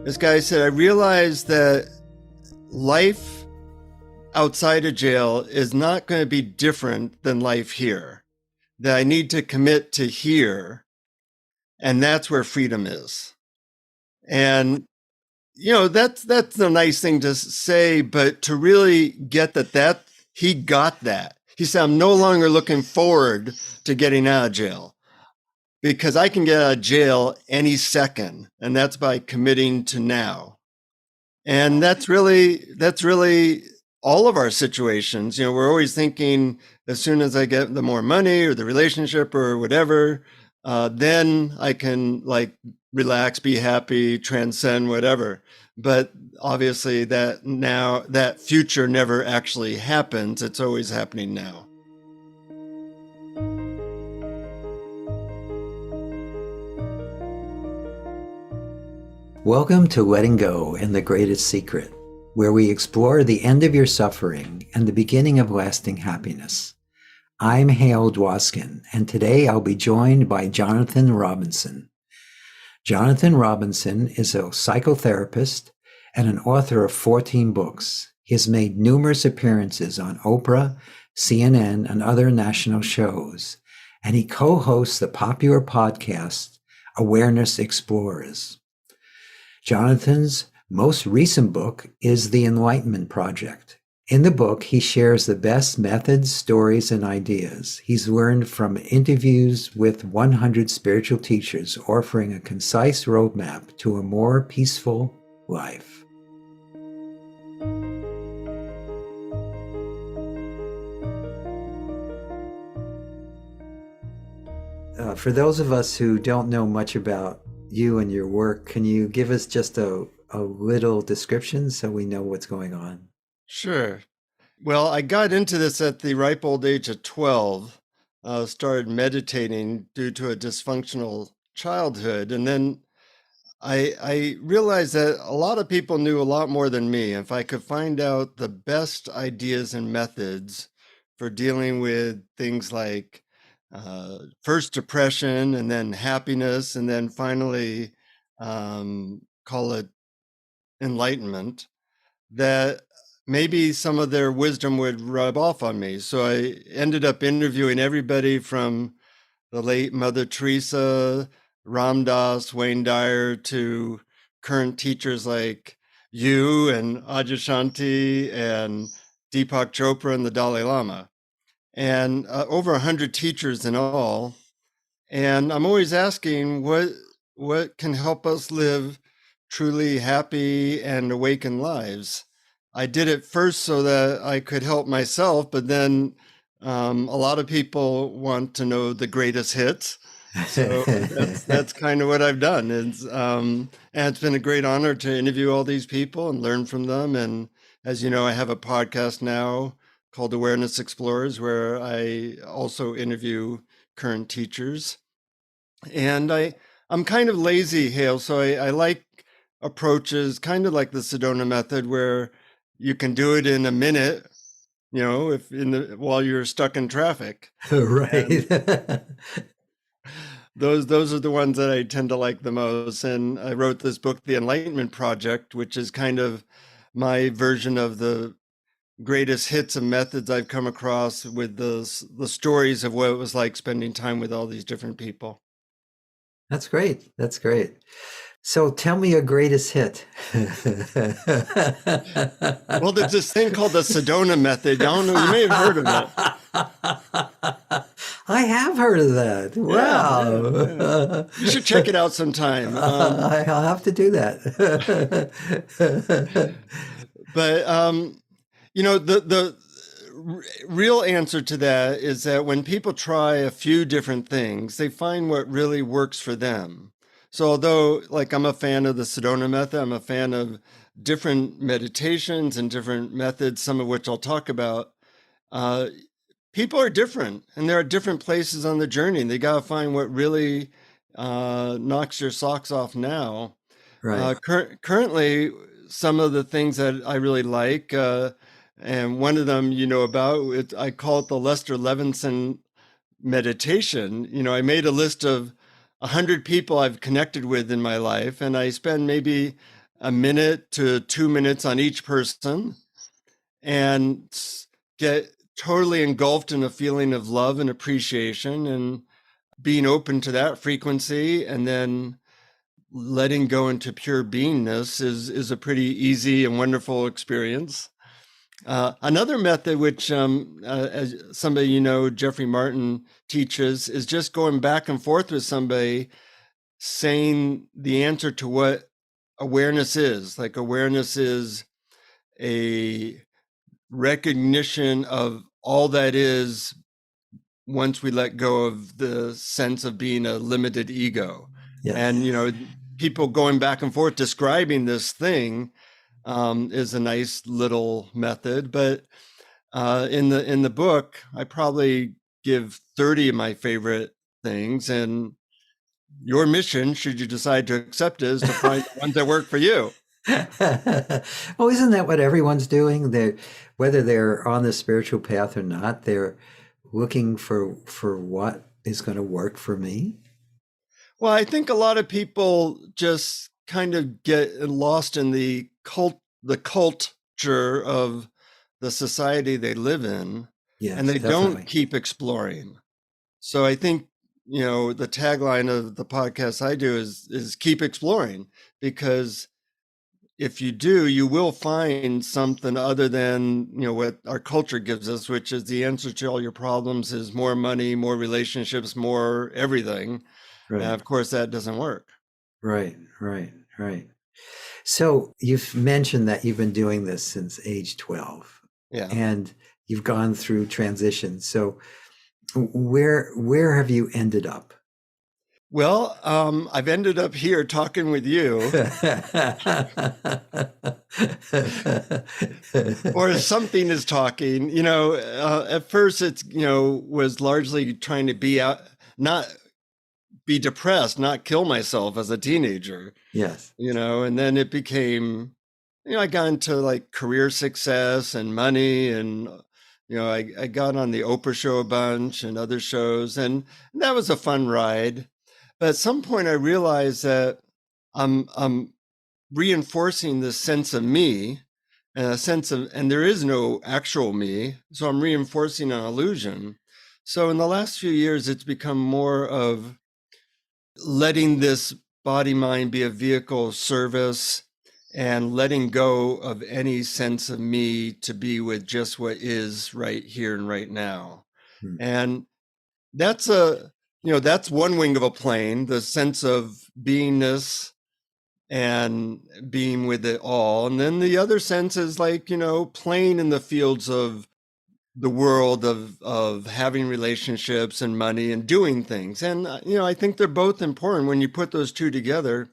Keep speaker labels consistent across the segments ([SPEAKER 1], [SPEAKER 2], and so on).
[SPEAKER 1] This guy said, I realized that life outside of jail is not going to be different than life here, that I need to commit to here, and that's where freedom is. And, that's a nice thing to say, but to really get that he got that. He said, I'm no longer looking forward to getting out of jail because I can get out of jail any second, and that's by committing to now. And that's really all of our situations. We're always thinking as soon as I get the more money or the relationship or whatever, then I can relax, be happy, transcend, whatever. But obviously that future never actually happens. It's always happening now.
[SPEAKER 2] Welcome to Letting Go and the Greatest Secret, where we explore the end of your suffering and the beginning of lasting happiness. I'm Hale Dwoskin, and today I'll be joined by Jonathan Robinson. Jonathan Robinson is a psychotherapist and an author of 14 books. He has made numerous appearances on Oprah, CNN, and other national shows, and he co-hosts the popular podcast Awareness Explorers. Jonathan's most recent book is The Enlightenment Project. In the book, he shares the best methods, stories, and ideas he's learned from interviews with 100 spiritual teachers, offering a concise roadmap to a more peaceful life. For those of us who don't know much about you and your work, can you give us just a little description so we know what's going on?
[SPEAKER 1] Sure. Well, I got into this at the ripe old age of 12, started meditating due to a dysfunctional childhood. And then I realized that a lot of people knew a lot more than me. If I could find out the best ideas and methods for dealing with things like first depression and then happiness, and then finally call it enlightenment, that maybe some of their wisdom would rub off on me. So I ended up interviewing everybody from the late Mother Teresa, Ram Dass, Wayne Dyer, to current teachers like you and Adyashanti and Deepak Chopra and the Dalai Lama. And over 100 teachers in all. And I'm always asking what can help us live truly happy and awakened lives. I did it first so that I could help myself, but then a lot of people want to know the greatest hits. So that's kind of what I've done. And it's been a great honor to interview all these people and learn from them. And as you know, I have a podcast now called Awareness Explorers, where I also interview current teachers. And I'm kind of lazy, Hale, so I like approaches kind of like the Sedona method, where you can do it in a minute, while you're stuck in traffic.
[SPEAKER 2] Right.
[SPEAKER 1] Those are the ones that I tend to like the most. And I wrote this book, The Enlightenment Project, which is kind of my version of the greatest hits and methods I've come across with the stories of what it was like spending time with all these different people.
[SPEAKER 2] That's great. That's great. So tell me your greatest hit.
[SPEAKER 1] Well, there's this thing called the Sedona method. I don't know, you may have heard of it.
[SPEAKER 2] I have heard of that. Wow.
[SPEAKER 1] Yeah. You should check it out sometime.
[SPEAKER 2] I'll have to do that.
[SPEAKER 1] But, the real answer to that is that when people try a few different things, they find what really works for them. So although I'm a fan of the Sedona method, I'm a fan of different meditations and different methods, some of which I'll talk about, people are different and there are different places on the journey. And they got to find what really knocks your socks off now.
[SPEAKER 2] Right.
[SPEAKER 1] Currently, some of the things that I really like, and one of them, I call it the Lester Levinson meditation. I made a list of 100 people I've connected with in my life, and I spend maybe a minute to 2 minutes on each person and get totally engulfed in a feeling of love and appreciation and being open to that frequency, and then letting go into pure beingness is a pretty easy and wonderful experience. Another method, which as somebody you know, Jeffrey Martin teaches, is just going back and forth with somebody, saying the answer to what awareness is. Like, awareness is a recognition of all that is once we let go of the sense of being a limited ego.
[SPEAKER 2] Yes.
[SPEAKER 1] And, people going back and forth describing this thing is a nice little method. But in the book, I probably give 30 of my favorite things, and your mission, should you decide to accept it, is to find ones that work for you.
[SPEAKER 2] Well, isn't that what everyone's doing? Whether they're on the spiritual path or not, they're looking for what is going to work for me.
[SPEAKER 1] Well, I think a lot of people just kind of get lost in the culture of the society they live in,
[SPEAKER 2] Yes,
[SPEAKER 1] and they
[SPEAKER 2] definitely.
[SPEAKER 1] don't keep exploring. So I think, the tagline of the podcast I do is keep exploring, because if you do, you will find something other than, what our culture gives us, which is the answer to all your problems is more money, more relationships, more everything.
[SPEAKER 2] Right.
[SPEAKER 1] Of course, that doesn't work.
[SPEAKER 2] Right. So you've mentioned that you've been doing this since age 12.
[SPEAKER 1] Yeah.
[SPEAKER 2] And you've gone through transitions. So where have you ended up?
[SPEAKER 1] Well, I've ended up here talking with you. Or something is talking. At first it's, was largely trying to be out, not be depressed, not kill myself as a teenager.
[SPEAKER 2] Yes.
[SPEAKER 1] And then it became, I got into like career success and money, and I got on the Oprah show a bunch and other shows, and that was a fun ride. But at some point I realized that I'm reinforcing this sense of me, and there is no actual me. So I'm reinforcing an illusion. So in the last few years, it's become more of letting this body mind be a vehicle of service, and letting go of any sense of me to be with just what is right here and right now. And that's that's one wing of a plane, the sense of beingness and being with it all. And then the other sense is like, playing in the fields of the world of having relationships and money and doing things. And, I think they're both important. When you put those two together,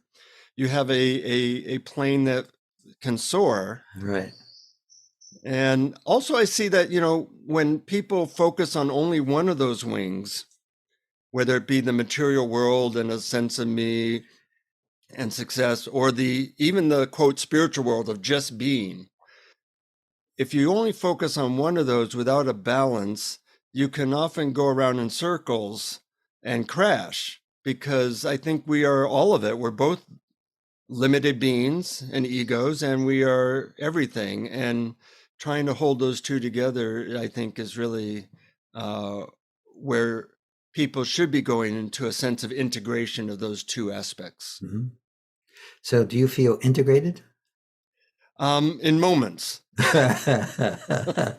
[SPEAKER 1] you have a plane that can soar.
[SPEAKER 2] Right.
[SPEAKER 1] And also I see that, when people focus on only one of those wings, whether it be the material world and a sense of me and success, or even the quote spiritual world of just being, if you only focus on one of those without a balance, you can often go around in circles and crash, because I think we are all of it. We're both limited beings and egos, and we are everything. And trying to hold those two together, I think, is really where people should be going, into a sense of integration of those two aspects.
[SPEAKER 2] Mm-hmm. So do you feel integrated?
[SPEAKER 1] In moments. Closer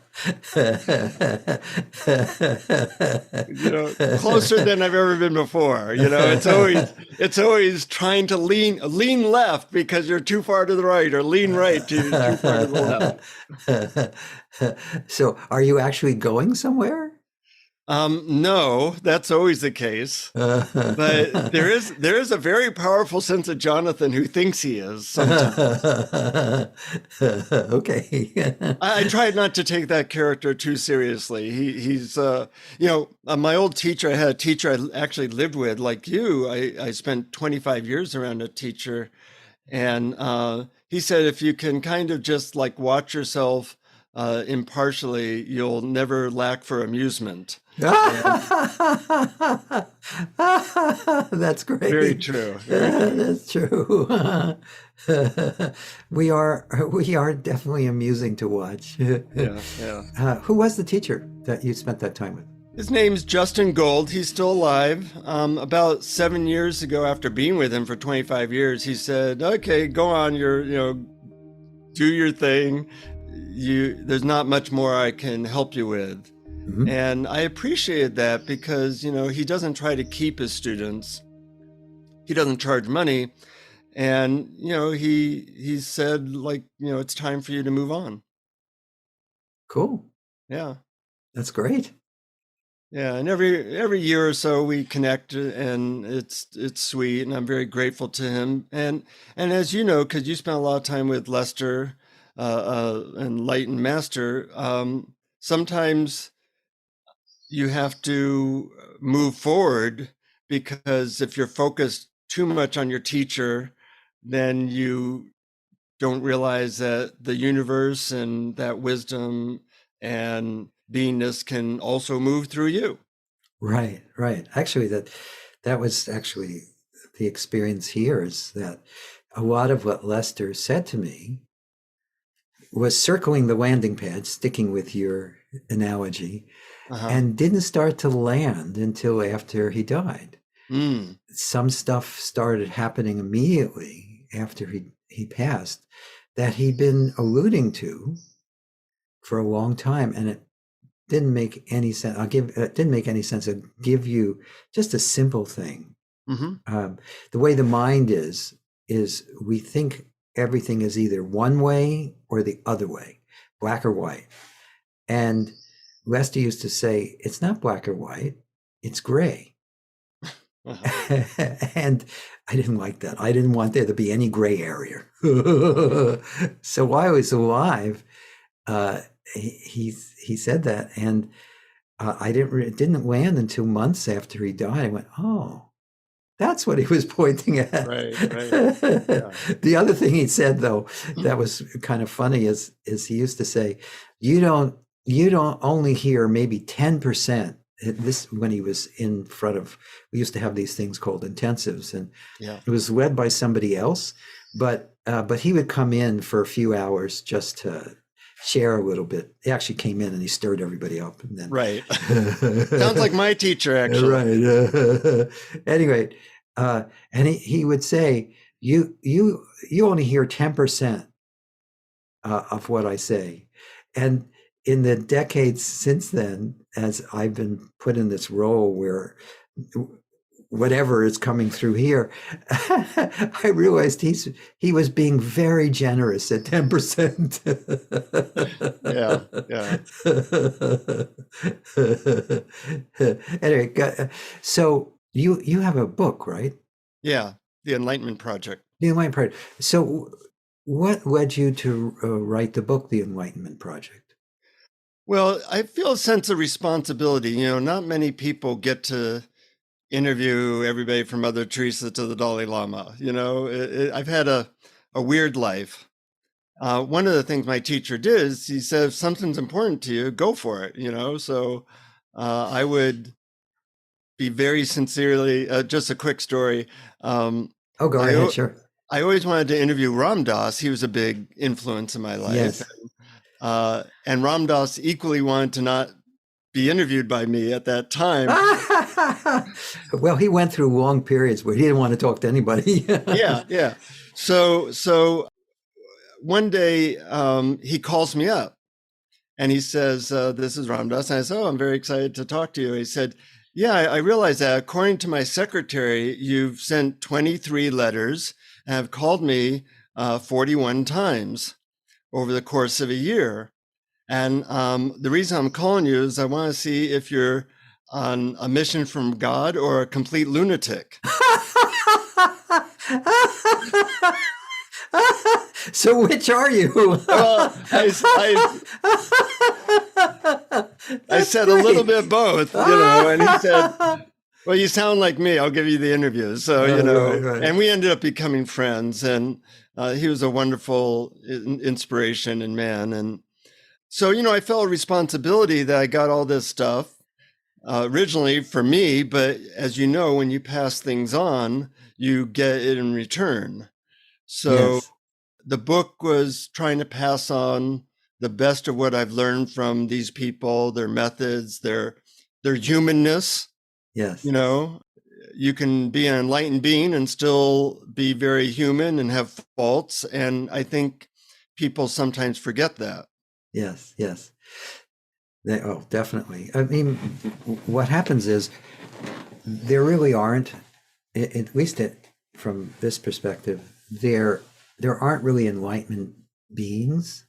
[SPEAKER 1] than I've ever been before. It's always trying to lean left because you're too far to the right, or lean right to too far to the
[SPEAKER 2] left. So are you actually going somewhere?
[SPEAKER 1] No, that's always the case. But there is a very powerful sense of Jonathan who thinks he is sometimes.
[SPEAKER 2] Okay.
[SPEAKER 1] I tried not to take that character too seriously. He's my old teacher, I had a teacher I actually lived with, like you. I spent 25 years around a teacher, and he said, if you can kind of just like watch yourself impartially, you'll never lack for amusement. And
[SPEAKER 2] That's
[SPEAKER 1] very
[SPEAKER 2] great.
[SPEAKER 1] true, very true.
[SPEAKER 2] That's true. We are definitely amusing to watch.
[SPEAKER 1] Yeah, yeah.
[SPEAKER 2] Who was the teacher that you spent that time with?
[SPEAKER 1] His name's Justin Gold. He's still alive. About 7 years ago, after being with him for 25 years, he said, "Okay, go on. Do your thing. There's not much more I can help you with."
[SPEAKER 2] Mhm.
[SPEAKER 1] And I appreciated that because, he doesn't try to keep his students. He doesn't charge money. And, he said, like, it's time for you to move on.
[SPEAKER 2] Cool.
[SPEAKER 1] Yeah.
[SPEAKER 2] That's great.
[SPEAKER 1] Yeah, and every year or so we connect, and it's sweet, and I'm very grateful to him. And as you know, because you spent a lot of time with Lester, Enlightened Master, sometimes you have to move forward, because if you're focused too much on your teacher, then you don't realize that the universe and that wisdom and beingness can also move through you.
[SPEAKER 2] Right, right. Actually, that was actually the experience here, is that a lot of what Lester said to me was circling the landing pad, sticking with your analogy,
[SPEAKER 1] Uh-huh.
[SPEAKER 2] and didn't start to land until after he died.
[SPEAKER 1] Mm.
[SPEAKER 2] Some stuff started happening immediately after he passed that he'd been alluding to for a long time, and it didn't make any sense. It didn't make any sense. I'll give you just a simple thing.
[SPEAKER 1] Mm-hmm.
[SPEAKER 2] The way the mind is we think everything is either one way or the other way, black or white. And Lester used to say, it's not black or white, it's gray.
[SPEAKER 1] Uh-huh.
[SPEAKER 2] And I didn't like that. I didn't want there to be any gray area. So while I was alive, he said that, and it didn't land until months after he died. I went, oh, that's what he was pointing at.
[SPEAKER 1] Right, right. Yeah.
[SPEAKER 2] The other thing he said, though, that was kind of funny, is he used to say, you don't only hear maybe 10%. This, when he was in front of, we used to have these things called intensives, and
[SPEAKER 1] Yeah.
[SPEAKER 2] it was led by somebody else, but he would come in for a few hours just to share a little bit. He actually came in and he stirred everybody up, and then
[SPEAKER 1] Right. Sounds like my teacher, actually.
[SPEAKER 2] Right. Anyway, and he would say, you only hear 10% of what I say. And in the decades since then, as I've been put in this role where whatever is coming through here, I realized he was being very generous at 10%.
[SPEAKER 1] Yeah, yeah.
[SPEAKER 2] Anyway, so you have a book, right?
[SPEAKER 1] Yeah, the Enlightenment Project.
[SPEAKER 2] The Enlightenment Project. So what led you to write the book, The Enlightenment Project?
[SPEAKER 1] Well, I feel a sense of responsibility. Not many people get to interview everybody from Mother Teresa to the Dalai Lama. I've had a weird life. One of the things my teacher did is he said, if something's important to you, go for it, So I would be very sincerely, just a quick story.
[SPEAKER 2] Oh, go ahead, sure.
[SPEAKER 1] I always wanted to interview Ram Dass. He was a big influence in my life.
[SPEAKER 2] Yes.
[SPEAKER 1] And Ram Dass equally wanted to not be interviewed by me at that time.
[SPEAKER 2] Well, he went through long periods where he didn't want to talk to anybody.
[SPEAKER 1] Yeah. So one day he calls me up and he says, this is Ram Dass. And I said, oh, I'm very excited to talk to you. He said, yeah, I realize that according to my secretary, you've sent 23 letters and have called me 41 times over the course of a year. And the reason I'm calling you is I want to see if you're on a mission from God or a complete lunatic.
[SPEAKER 2] So which are you?
[SPEAKER 1] Well, I said great. A little bit both, and he said, well, you sound like me. I'll give you the interview. So, right. And we ended up becoming friends, and he was a wonderful inspiration and man. And So, I felt a responsibility that I got all this stuff originally for me, but as you know, when you pass things on, you get it in return. So
[SPEAKER 2] Yes,
[SPEAKER 1] the book was trying to pass on the best of what I've learned from these people, their methods, their humanness. You
[SPEAKER 2] yes,
[SPEAKER 1] know, you can be an enlightened being and still be very human and have faults. And I think people sometimes forget that.
[SPEAKER 2] yes, yes. Oh, definitely. I mean, what happens is there really aren't, at least from this perspective, there aren't really enlightenment beings.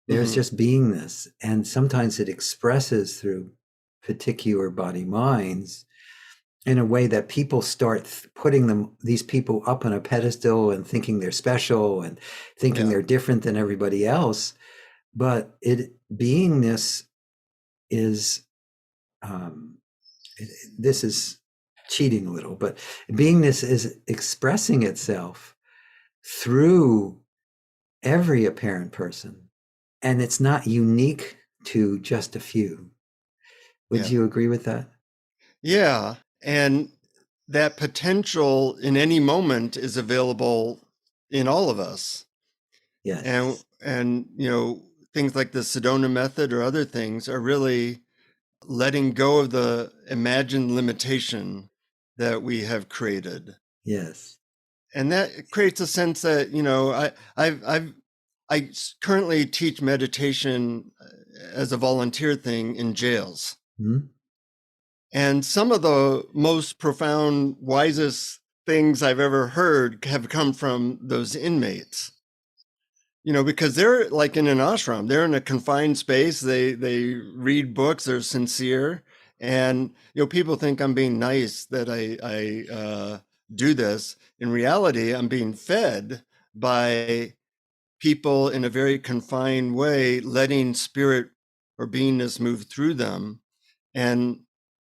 [SPEAKER 2] There's
[SPEAKER 1] Hmm.
[SPEAKER 2] just beingness, and sometimes it expresses through particular body minds in a way that people start putting these people up on a pedestal and thinking they're special and thinking
[SPEAKER 1] Yeah.
[SPEAKER 2] they're different than everybody else. But beingness is um, this is cheating a little, but beingness is expressing itself through every apparent person, and it's not unique to just a few. Would
[SPEAKER 1] Yeah.
[SPEAKER 2] you agree with that?
[SPEAKER 1] Yeah. And that potential in any moment is available in all of us. And
[SPEAKER 2] Yes,
[SPEAKER 1] and things like the Sedona method or other things are really letting go of the imagined limitation that we have created.
[SPEAKER 2] yes.
[SPEAKER 1] And that creates a sense that, I currently teach meditation as a volunteer thing in jails.
[SPEAKER 2] Hmm?
[SPEAKER 1] And some of the most profound, wisest things I've ever heard have come from those inmates. Because they're like in an ashram, they're in a confined space. They read books, they're sincere, and people think I'm being nice that I do this. In reality, I'm being fed by people in a very confined way, letting spirit or beingness move through them. And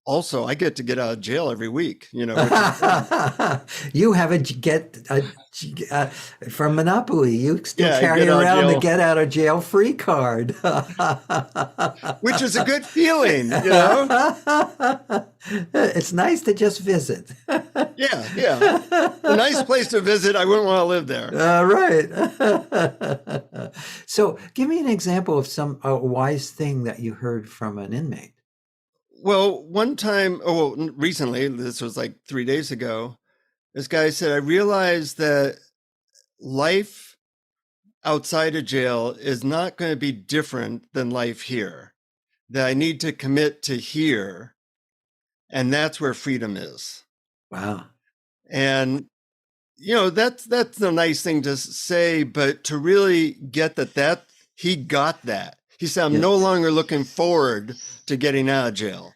[SPEAKER 1] also, I get out of jail every week, which is great.
[SPEAKER 2] You have uh, from Monopoly. You still
[SPEAKER 1] Yeah, I
[SPEAKER 2] carry
[SPEAKER 1] get out of
[SPEAKER 2] around the
[SPEAKER 1] jail,
[SPEAKER 2] get out of jail free card.
[SPEAKER 1] which is a good feeling.
[SPEAKER 2] It's nice to just visit.
[SPEAKER 1] Yeah, yeah. A nice place to visit. I wouldn't want to live there.
[SPEAKER 2] Right. So, give me an example of some wise thing that you heard from an inmate.
[SPEAKER 1] Well, one time, well, recently, this was like 3 days ago, this guy said, I realized that life outside of jail is not going to be different than life here, that I need to commit to here. And that's where freedom is.
[SPEAKER 2] Wow.
[SPEAKER 1] And that's a nice thing to say, but to really get that he got that. He said, I'm
[SPEAKER 2] Yeah.
[SPEAKER 1] no longer looking forward to getting out of jail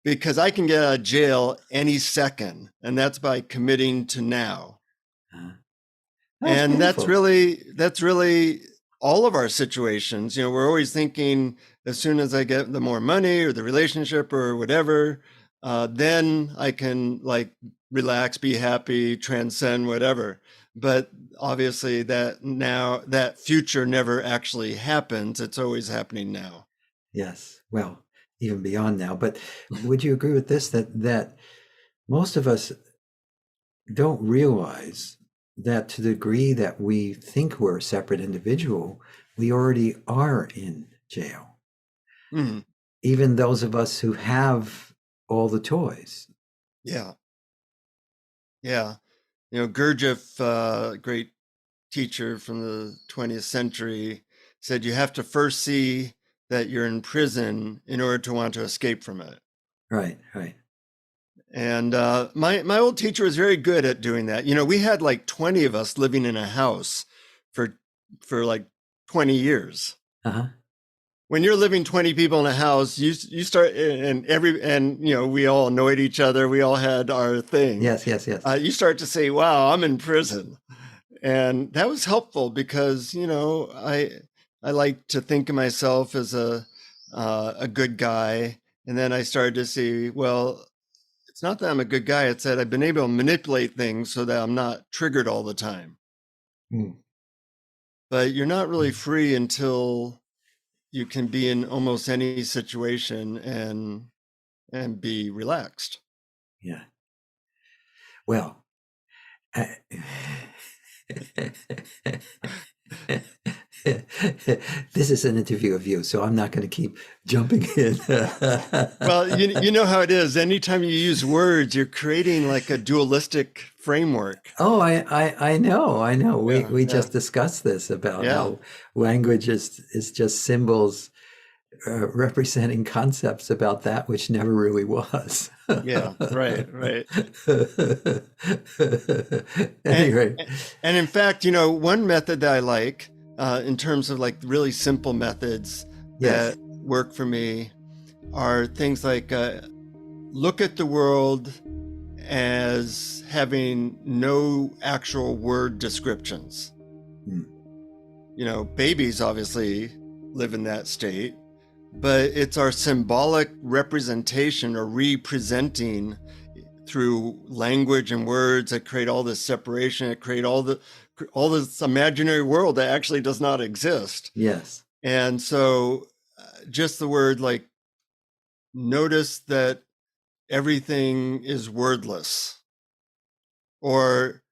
[SPEAKER 1] because I can get out of jail any second, and that's by committing to now.
[SPEAKER 2] Uh, that's
[SPEAKER 1] And
[SPEAKER 2] beautiful.
[SPEAKER 1] that's really all of our situations. We're always thinking as soon as I get the more money or the relationship or whatever, then I can like relax, be happy, transcend whatever. But obviously that future never actually happens. It's always happening now.
[SPEAKER 2] Yes. Well, even beyond now. But would you agree with this that most of us don't realize that to the degree that we think we're a separate individual, we already are in jail.
[SPEAKER 1] Mm,
[SPEAKER 2] Even those of us who have all the toys.
[SPEAKER 1] yeah, yeah. Gurdjieff, great teacher from the 20th century, said you have to first see that you're in prison in order to want to escape from it.
[SPEAKER 2] Right, right.
[SPEAKER 1] And my old teacher was very good at doing that. We had like 20 of us living in a house for like 20 years.
[SPEAKER 2] Uh-huh.
[SPEAKER 1] When you're living 20 people in a house, you start and we all annoyed each other. We all had our thing.
[SPEAKER 2] Yes, yes, yes.
[SPEAKER 1] You start to say, "Wow, I'm in prison." And that was helpful because I like to think of myself as a good guy, and then I started to see, well, it's not that I'm a good guy, it's that I've been able to manipulate things so that I'm not triggered all the time.
[SPEAKER 2] Mm.
[SPEAKER 1] But you're not really
[SPEAKER 2] Mm.
[SPEAKER 1] free until you can be in almost any situation and be relaxed.
[SPEAKER 2] Yeah. Well, this is an interview of you, so I'm not going to keep jumping in.
[SPEAKER 1] Well, you know how it is. Anytime you use words, you're creating like a dualistic framework.
[SPEAKER 2] Oh, I know, I know.
[SPEAKER 1] Yeah,
[SPEAKER 2] We
[SPEAKER 1] yeah,
[SPEAKER 2] just discussed this about
[SPEAKER 1] yeah,
[SPEAKER 2] how language is just symbols representing concepts about that which never really was.
[SPEAKER 1] yeah. Right, right. And
[SPEAKER 2] Anyway,
[SPEAKER 1] and in fact, one method that I like, in terms of like really simple methods
[SPEAKER 2] yes.
[SPEAKER 1] that work for me, are things like, look at the world as having no actual word descriptions.
[SPEAKER 2] Hmm.
[SPEAKER 1] Babies obviously live in that state, but it's our symbolic representation or representing through language and words that create all this separation, that create all this imaginary world that actually does not exist.
[SPEAKER 2] Yes.
[SPEAKER 1] And so, just the word, like, notice that everything is wordless. Or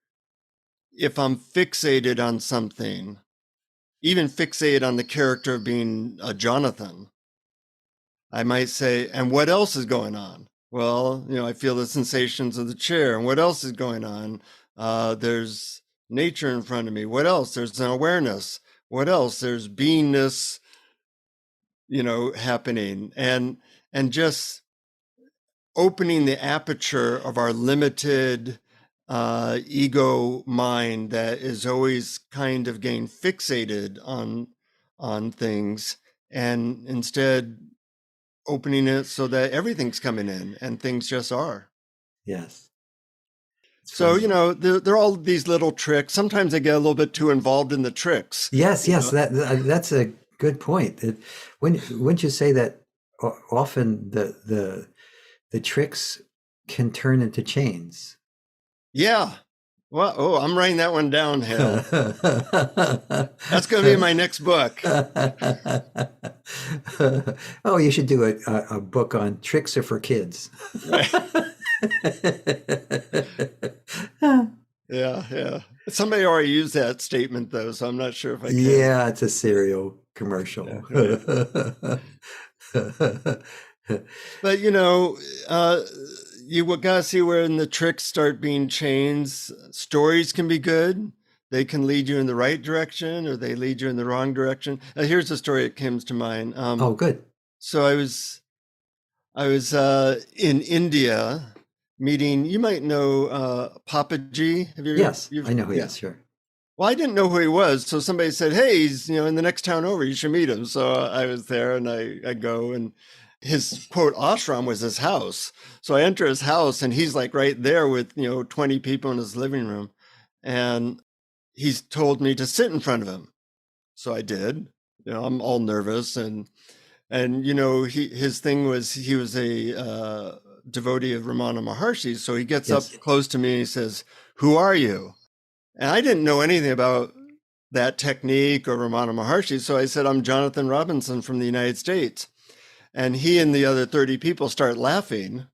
[SPEAKER 1] if I'm fixated on something, even fixated on the character of being a Jonathan, I might say, and what else is going on? Well, I feel the sensations of the chair. And what else is going on? There's nature in front of me. What else? There's an awareness. What else? There's beingness, happening. And just opening the aperture of our limited ego mind that is always kind of getting fixated on things, and instead opening it so that everything's coming in and things just are.
[SPEAKER 2] Yes. It's
[SPEAKER 1] So,
[SPEAKER 2] funny.
[SPEAKER 1] there are all these little tricks. Sometimes I get a little bit too involved in the tricks.
[SPEAKER 2] Yes,
[SPEAKER 1] you
[SPEAKER 2] yes,
[SPEAKER 1] know?
[SPEAKER 2] that's a good point. Wouldn't you say that often the tricks can turn into chains?
[SPEAKER 1] Yeah. Well, oh, I'm writing that one down, Hale. That's going to be my next book.
[SPEAKER 2] Oh, you should do a book on tricks are for kids.
[SPEAKER 1] Right. Yeah, yeah. Somebody already used that statement though, so I'm not sure if I can.
[SPEAKER 2] Yeah, it's a cereal
[SPEAKER 1] Yeah,
[SPEAKER 2] commercial.
[SPEAKER 1] right. But you gotta see where the tricks start being chains. Stories can be good. They can lead you in the right direction, or they lead you in the wrong direction. Here's a story that comes to mind.
[SPEAKER 2] Oh, good.
[SPEAKER 1] So I was in India meeting. You might know Papaji. Have you?
[SPEAKER 2] Yes,
[SPEAKER 1] You've
[SPEAKER 2] I know who he
[SPEAKER 1] Yeah.
[SPEAKER 2] is, sure.
[SPEAKER 1] Well, I didn't know who he was, so somebody said, "Hey, he's in the next town over. You should meet him." So I was there, and I go, and his quote ashram was his house. So I enter his house, and he's like right there with 20 people in his living room, and he's told me to sit in front of him. So I did. I'm all nervous, and his thing was, he was a devotee of Ramana Maharshi. So he gets up
[SPEAKER 2] Yes.
[SPEAKER 1] close to me and he says, "Who are you?" And I didn't know anything about that technique or Ramana Maharshi. So I said, "I'm Jonathan Robinson from the United States." And he and the other 30 people start laughing.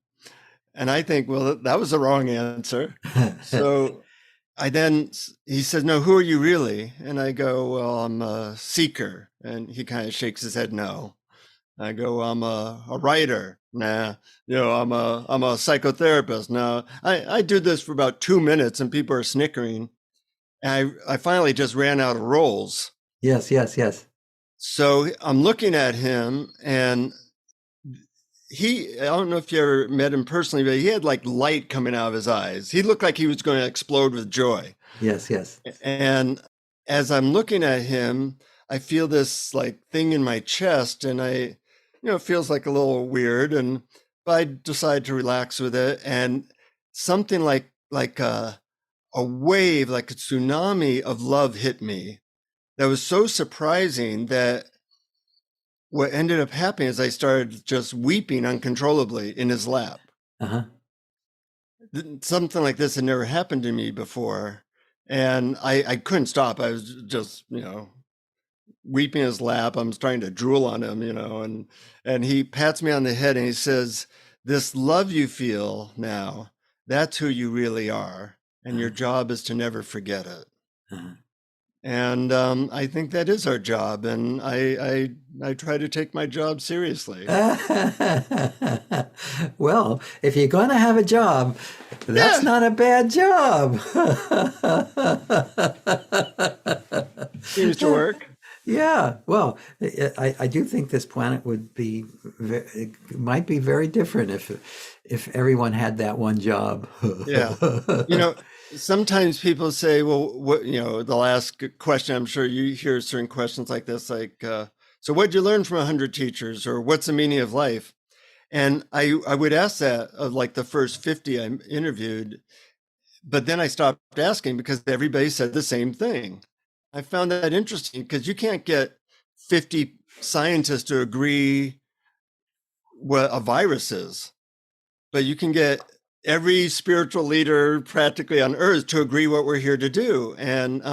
[SPEAKER 1] And I think, well, that was the wrong answer. So he says, "No, who are you really?" And I go, "Well, I'm a seeker." And he kind of shakes his head, "No." I go, "I'm a writer." "Nah." I'm a psychotherapist." "No." I do this for about 2 minutes and people are snickering. And I finally just ran out of roles.
[SPEAKER 2] Yes, yes, yes.
[SPEAKER 1] So I'm looking at him, and I don't know if you ever met him personally, but he had like light coming out of his eyes. He looked like he was going to explode with joy.
[SPEAKER 2] Yes, yes.
[SPEAKER 1] And as I'm looking at him, I feel this like thing in my chest, and it feels like a little weird, but I decide to relax with it. And something like a wave, like a tsunami of love hit me. That was so surprising that what ended up happening is I started just weeping uncontrollably in his lap.
[SPEAKER 2] Uh-huh.
[SPEAKER 1] Something like this had never happened to me before. And I couldn't stop. I was just, weeping in his lap. I'm trying to drool on him, and he pats me on the head and he says, "This love you feel now, that's who you really are, and your job is to never forget it."
[SPEAKER 2] Uh-huh.
[SPEAKER 1] And I think that is our job, and I try to take my job seriously.
[SPEAKER 2] Well, if you're going to have a job, that's
[SPEAKER 1] Yeah,
[SPEAKER 2] not a bad job.
[SPEAKER 1] seems to work.
[SPEAKER 2] Yeah, well, I do think this planet would be might be very different if everyone had that one job.
[SPEAKER 1] Yeah. You know, sometimes people say, well, what, they'll ask a question. I'm sure you hear certain questions like this, like, so what'd you learn from 100 teachers, or what's the meaning of life? And I would ask that of like the first 50 I interviewed, but then I stopped asking because everybody said the same thing. I found that interesting because you can't get 50 scientists to agree what a virus is, but you can get every spiritual leader practically on earth to agree what we're here to do. And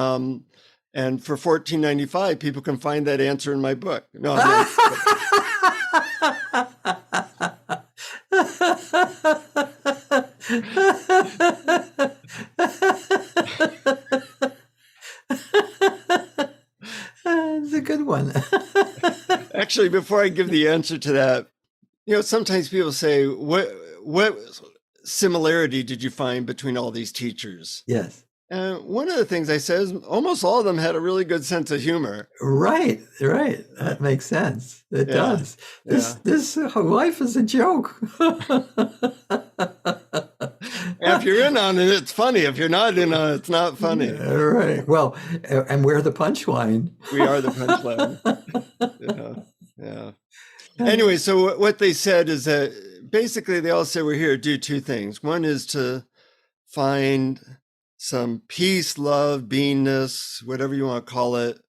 [SPEAKER 1] for $14.95, people can find that answer in my book. No, I mean,
[SPEAKER 2] It's a good one.
[SPEAKER 1] actually, before I give the answer to that, sometimes people say, what similarity did you find between all these teachers?
[SPEAKER 2] Yes.
[SPEAKER 1] And one of the things I said is almost all of them had a really good sense of humor.
[SPEAKER 2] Right, right. That makes sense. It
[SPEAKER 1] Yeah,
[SPEAKER 2] does.
[SPEAKER 1] yeah.
[SPEAKER 2] This life is a joke.
[SPEAKER 1] And if you're in on it, it's funny. If you're not in on it, it's not funny.
[SPEAKER 2] Right. Well, and we're the punchline.
[SPEAKER 1] We are the punchline. Yeah, yeah. Anyway, so what they said is that basically they all said we're here to do two things. One is to find some peace, love, beingness, whatever you want to call it,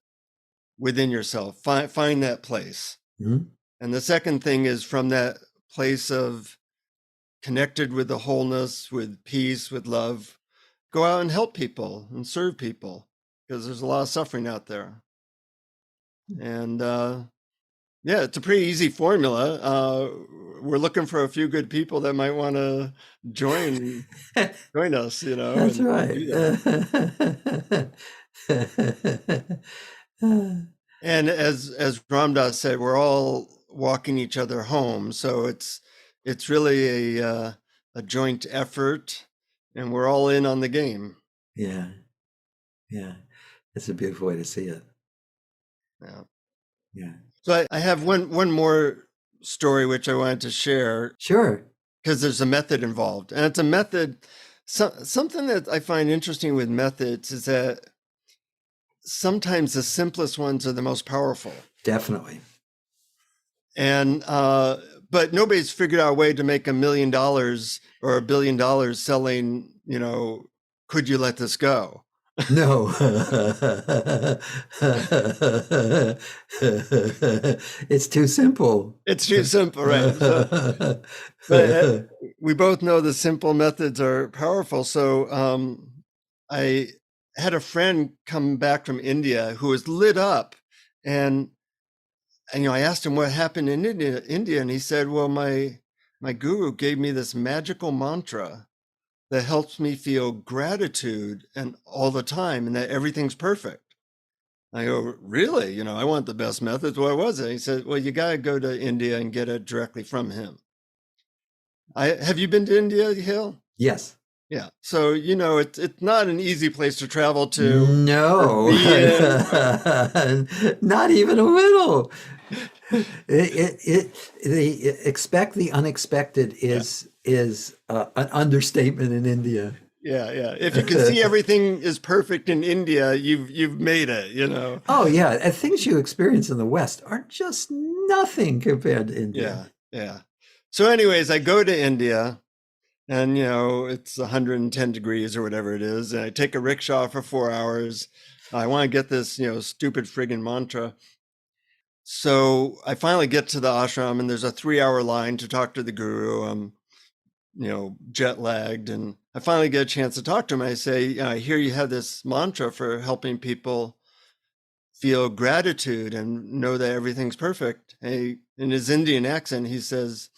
[SPEAKER 1] within yourself. Find that place.
[SPEAKER 2] Mhm.
[SPEAKER 1] And the second thing is from that place of connected with the wholeness, with peace, with love, go out and help people and serve people because there's a lot of suffering out there. And yeah, it's a pretty easy formula. We're looking for a few good people that might want to join us,
[SPEAKER 2] That's
[SPEAKER 1] and
[SPEAKER 2] right.
[SPEAKER 1] do that. And as Ram Dass said, we're all walking each other home. So it's really a joint effort, and we're all in on the game.
[SPEAKER 2] Yeah, yeah. It's a beautiful way to see it.
[SPEAKER 1] Yeah.
[SPEAKER 2] Yeah.
[SPEAKER 1] So I have one more story which I wanted to share
[SPEAKER 2] Sure.
[SPEAKER 1] because there's a method involved, and it's a method. Something that I find interesting with methods is that sometimes the simplest ones are the most powerful.
[SPEAKER 2] Definitely.
[SPEAKER 1] And but nobody's figured out a way to make $1 million or $1 billion selling, could you let this go?
[SPEAKER 2] No. It's too simple.
[SPEAKER 1] It's too simple, right? So, but we both know the simple methods are powerful. So I had a friend come back from India who was lit up, and I asked him what happened in India, and he said, "Well, my guru gave me this magical mantra that helps me feel gratitude and all the time, and that everything's perfect." I go, "Really? I want the best methods. What was it?" He said, "Well, you got to go to India and get it directly from him." Have you been to India, Hale?
[SPEAKER 2] Yes.
[SPEAKER 1] Yeah. So it's not an easy place to travel to.
[SPEAKER 2] No. Not even a little. The expect the unexpected is an understatement in India.
[SPEAKER 1] Yeah, yeah. If you can see everything is perfect in India, you've made it.
[SPEAKER 2] Oh yeah, and things you experience in the West are just nothing compared to India.
[SPEAKER 1] Yeah, yeah. So, anyways, I go to India, and it's 110 degrees or whatever it is, and I take a rickshaw for 4 hours. I want to get this stupid friggin' mantra. So I finally get to the ashram, and there's a 3-hour line to talk to the guru. I'm jet lagged, and I finally get a chance to talk to him. I say, I hear you have this mantra for helping people feel gratitude and know that everything's perfect. And in his Indian accent, he says,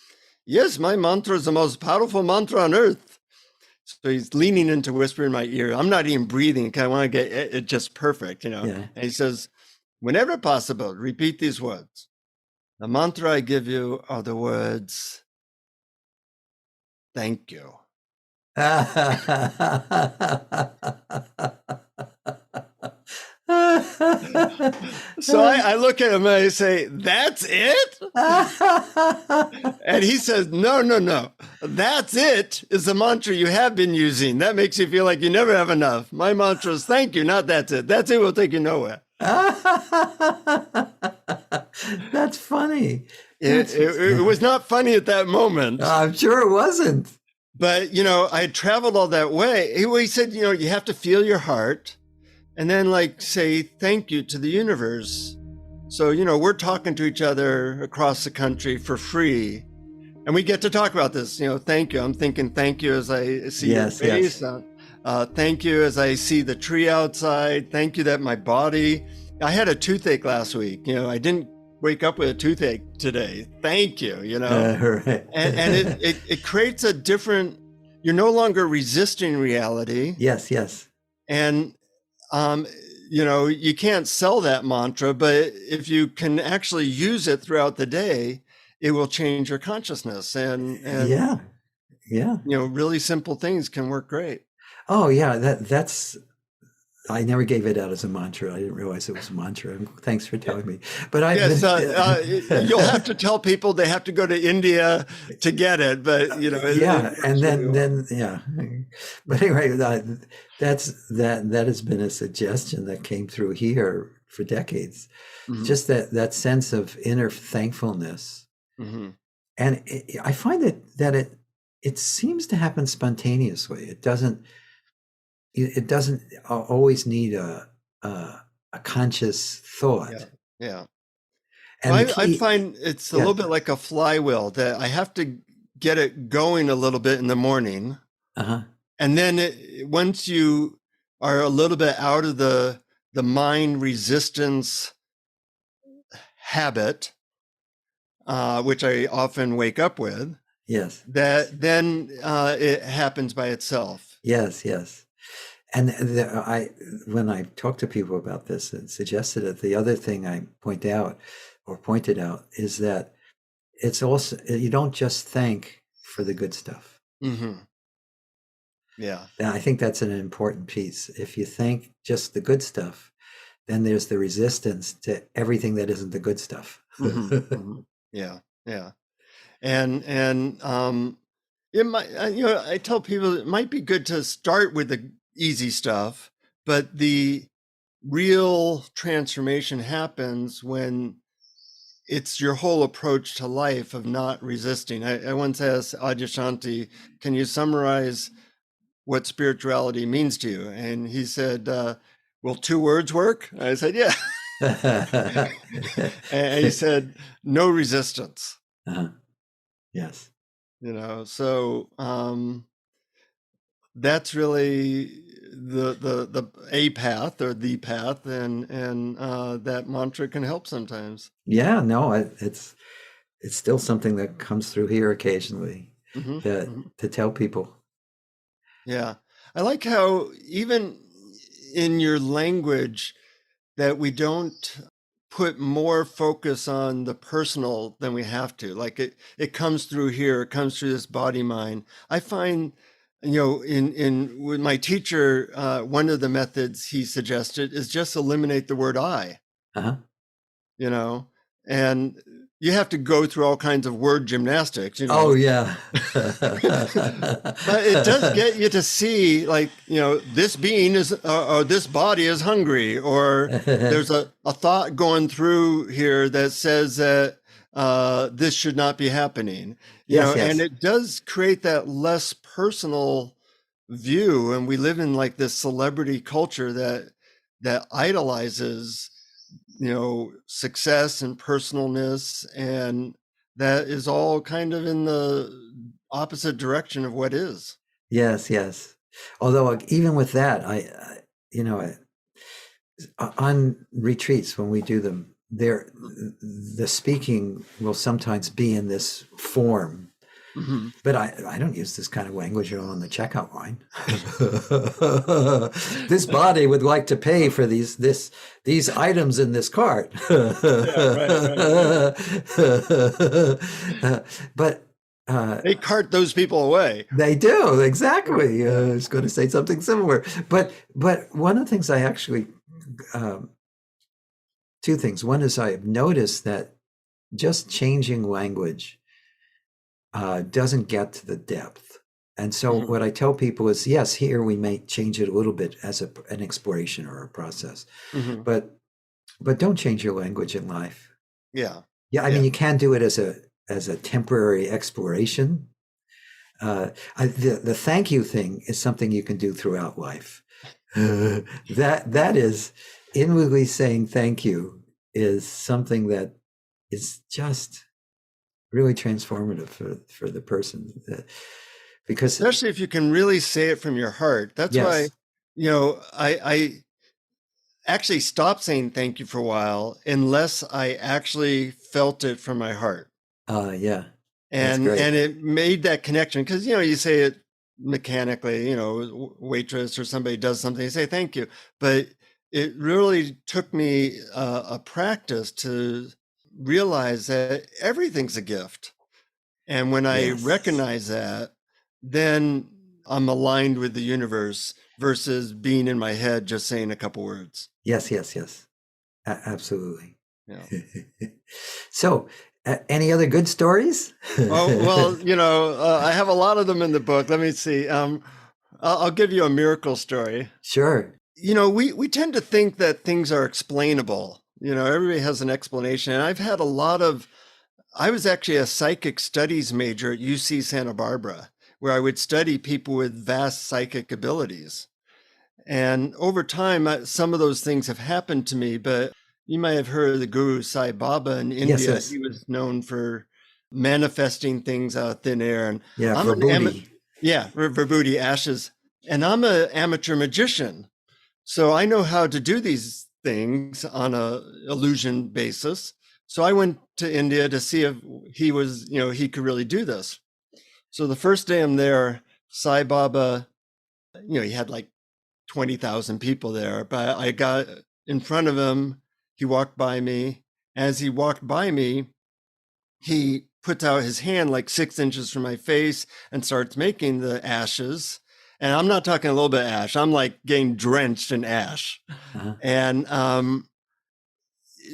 [SPEAKER 1] yes, my mantra is the most powerful mantra on earth. So he's leaning into whisper in my ear. I'm not even breathing because I want to get it just perfect,
[SPEAKER 2] Yeah.
[SPEAKER 1] And he says, whenever possible, repeat these words. The mantra I give you are the words, thank you. So I look at him and I say, that's it? And he says, no. That's it is the mantra you have been using. That makes you feel like you never have enough. My mantra is thank you, not that's it. That's it will take you nowhere.
[SPEAKER 2] That's funny.
[SPEAKER 1] It was not funny at that moment.
[SPEAKER 2] I'm sure it wasn't.
[SPEAKER 1] But, I had traveled all that way. He said, you have to feel your heart and then say thank you to the universe. So, we're talking to each other across the country for free. And we get to talk about this, thank you. I'm thinking thank you as I see your face. Yes. Thank you as I see the tree outside. Thank you that my body, I had a toothache last week. I didn't wake up with a toothache today. Thank you,
[SPEAKER 2] Right.
[SPEAKER 1] and it creates a different, you're no longer resisting reality.
[SPEAKER 2] Yes.
[SPEAKER 1] And, you can't sell that mantra, but if you can actually use it throughout the day, it will change your consciousness. And
[SPEAKER 2] yeah.
[SPEAKER 1] Really simple things can work great.
[SPEAKER 2] Oh yeah. That's, I never gave it out as a mantra. I didn't realize it was a mantra. Thanks for telling me. But
[SPEAKER 1] you'll have to tell people they have to go to India to get it. But
[SPEAKER 2] then yeah. But anyway, that has been a suggestion that came through here for decades. Mm-hmm. Just that sense of inner thankfulness, mm-hmm. And I find that it seems to happen spontaneously. It doesn't always need a conscious thought.
[SPEAKER 1] Yeah. And I find it's a little bit like a flywheel that I have to get it going a little bit in the morning. Uh-huh. And then once you are a little bit out of the mind resistance habit, which I often wake up with.
[SPEAKER 2] Yes.
[SPEAKER 1] That then it happens by itself.
[SPEAKER 2] Yes. And when I talk to people about this and suggested it, the other thing I pointed out is that it's also, you don't just thank for the good stuff. Mm-hmm.
[SPEAKER 1] Yeah.
[SPEAKER 2] And I think that's an important piece. If you thank just the good stuff, then there's the resistance to everything that isn't the good stuff.
[SPEAKER 1] Mm-hmm. Mm-hmm. Yeah. And it might, I tell people it might be good to start with the easy stuff, but the real transformation happens when it's your whole approach to life of not resisting. I once asked Adyashanti, can you summarize what spirituality means to you? And he said, will 2 words work? I said, yeah. And he said, no resistance.
[SPEAKER 2] Uh-huh. Yes.
[SPEAKER 1] So that's really the a path or the path, and that mantra can help sometimes.
[SPEAKER 2] Yeah, no, it's still something that comes through here occasionally, mm-hmm. to tell people.
[SPEAKER 1] Yeah, I like how even in your language that we don't put more focus on the personal than we have to. Like it comes through here, it comes through this body mind. I find, in with my teacher, one of the methods he suggested is just eliminate the word I. Uh-huh. And you have to go through all kinds of word gymnastics.
[SPEAKER 2] Oh yeah.
[SPEAKER 1] But it does get you to see, this being is, or this body is hungry, or there's a thought going through here that says that this should not be happening. Yes. And it does create that less personal view. And we live in this celebrity culture that idolizes success and personalness, and that is all kind of in the opposite direction of what is.
[SPEAKER 2] Yes. Although even with that, On retreats when we do them, there the speaking will sometimes be in this form.
[SPEAKER 1] Hmm.
[SPEAKER 2] But I don't use this kind of language on the checkout line. This body would like to pay for these items in this cart.
[SPEAKER 1] Yeah, right.
[SPEAKER 2] But
[SPEAKER 1] They cart those people away.
[SPEAKER 2] they do exactly.
[SPEAKER 1] Yeah.
[SPEAKER 2] I was going to say something similar. But one of the things I actually um, two things. One is I've noticed that just changing language doesn't get to the depth. And so
[SPEAKER 1] Mhm.
[SPEAKER 2] what I tell people is, yes, here we may change it a little bit as an exploration or a process,
[SPEAKER 1] Mhm.
[SPEAKER 2] but don't change your language in life.
[SPEAKER 1] Yeah.
[SPEAKER 2] Yeah, I mean
[SPEAKER 1] Yeah.
[SPEAKER 2] you can do it as a temporary exploration. The thank you thing is something you can do throughout life. That is inwardly saying thank you is something that is just really transformative for the person because
[SPEAKER 1] Especially if you can really say it from your heart. That's why,
[SPEAKER 2] yes,
[SPEAKER 1] I actually stopped saying thank you for a while unless I actually felt it from my heart.
[SPEAKER 2] yeah, that's
[SPEAKER 1] And
[SPEAKER 2] great.
[SPEAKER 1] it made that connection because you say it mechanically, waitress or somebody does something, you say thank you, but it really took me a practice to realize that everything's a gift. And when I
[SPEAKER 2] Yes,
[SPEAKER 1] recognize that, then I'm aligned with the universe versus being in my head just saying a couple words.
[SPEAKER 2] yes, absolutely.
[SPEAKER 1] Yeah.
[SPEAKER 2] So, any other good stories?
[SPEAKER 1] Oh, well, I have a lot of them in the book. Let me see. I'll give you a miracle story.
[SPEAKER 2] Sure.
[SPEAKER 1] We tend to think that things are explainable. Everybody has an explanation. And I was actually a psychic studies major at UC Santa Barbara, where I would study people with vast psychic abilities. And over time, some of those things have happened to me, but you might have heard of the Guru Sai Baba in
[SPEAKER 2] Yes,
[SPEAKER 1] India.
[SPEAKER 2] yes.
[SPEAKER 1] He was known for manifesting things out of thin air. And
[SPEAKER 2] Yeah,
[SPEAKER 1] I'm
[SPEAKER 2] for
[SPEAKER 1] an
[SPEAKER 2] booty.
[SPEAKER 1] yeah, Vibhuti ashes. And I'm an amateur magician. So I know how to do these things on a illusion basis. So I went to India to see if he could really do this. So the first day I'm there, Sai Baba, he had like 20,000 people there, but I got in front of him. He walked by me. As he walked by me, he puts out his hand like 6 inches from my face and starts making the ashes. And I'm not talking a little bit of ash. I'm like getting drenched in ash.
[SPEAKER 2] Uh-huh.
[SPEAKER 1] And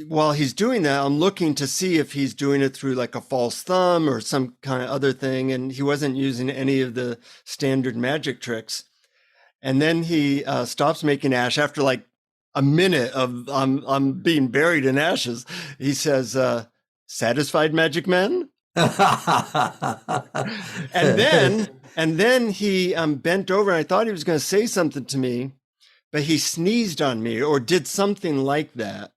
[SPEAKER 1] while he's doing that, I'm looking to see if he's doing it through like a false thumb or some kind of other thing. And he wasn't using any of the standard magic tricks. And then he stops making ash after like a minute of I'm being buried in ashes. He says, "Satisfied, magic man?" And then he bent over, and I thought he was going to say something to me, but he sneezed on me or did something like that.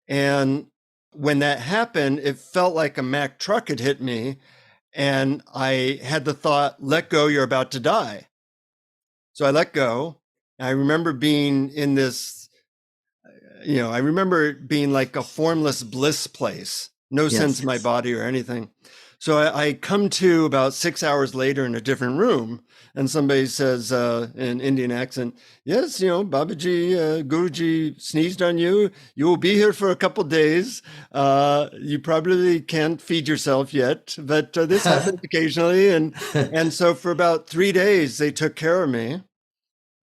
[SPEAKER 1] And when that happened, it felt like a Mack truck had hit me, and I had the thought, "Let go, you're about to die." So I let go. I remember being in this, I remember it being like a formless bliss place, no sense
[SPEAKER 2] Yes.
[SPEAKER 1] in my body or anything. So I come to about 6 hours later in a different room, and somebody says in an Indian accent, "Yes, Babaji, Guruji sneezed on you. You will be here for a couple days. You probably can't feed yourself yet, but this happens occasionally." And so for about 3 days, they took care of me.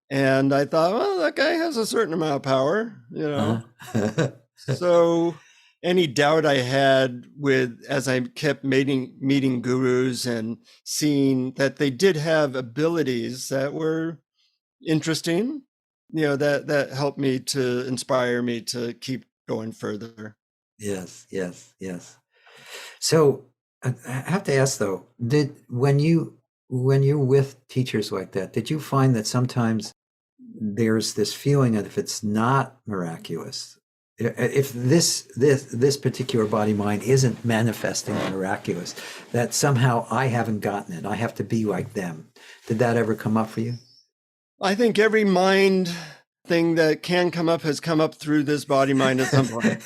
[SPEAKER 1] And I thought, well, that guy has a certain amount of power.
[SPEAKER 2] Uh-huh.
[SPEAKER 1] So any doubt I had as I kept meeting gurus and seeing that they did have abilities that were interesting, that helped me to inspire me to keep going further.
[SPEAKER 2] Yes. So I have to ask though, when you're with teachers like that, did you find that sometimes there's this feeling that if it's not miraculous, if this particular body mind isn't manifesting the miraculous, that somehow I haven't gotten it. I have to be like them. Did that ever come up for you?
[SPEAKER 1] I think every mind thing that can come up has come up through this body mind at some point.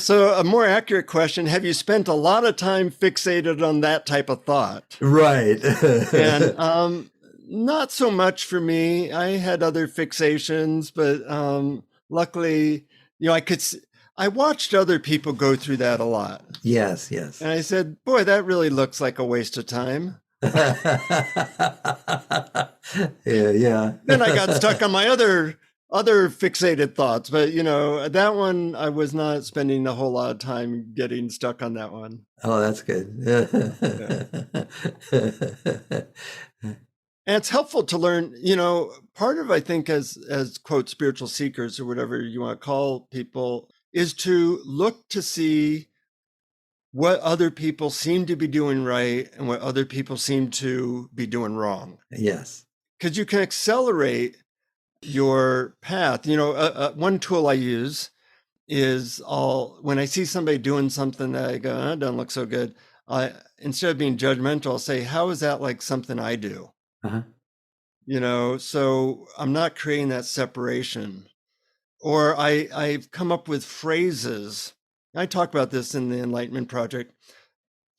[SPEAKER 1] So a more accurate question, have you spent a lot of time fixated on that type of thought?
[SPEAKER 2] Right.
[SPEAKER 1] And not so much for me. I had other fixations, but luckily, I watched other people go through that a lot.
[SPEAKER 2] Yes, yes.
[SPEAKER 1] And I said, boy, that really looks like a waste of time.
[SPEAKER 2] Yeah.
[SPEAKER 1] Then I got stuck on my other fixated thoughts, but that one I was not spending a whole lot of time getting stuck on that one.
[SPEAKER 2] Oh, that's good.
[SPEAKER 1] And it's helpful to learn, part of, I think, as quote, spiritual seekers or whatever you want to call people, is to look to see what other people seem to be doing right and what other people seem to be doing wrong.
[SPEAKER 2] Yes.
[SPEAKER 1] Because you can accelerate your path. One tool I use is when I see somebody doing something that I go, that doesn't look so good. Instead of being judgmental, I'll say, how is that like something I do?
[SPEAKER 2] Uh-huh.
[SPEAKER 1] So I'm not creating that separation. Or I've come up with phrases. I talk about this in the Enlightenment Project.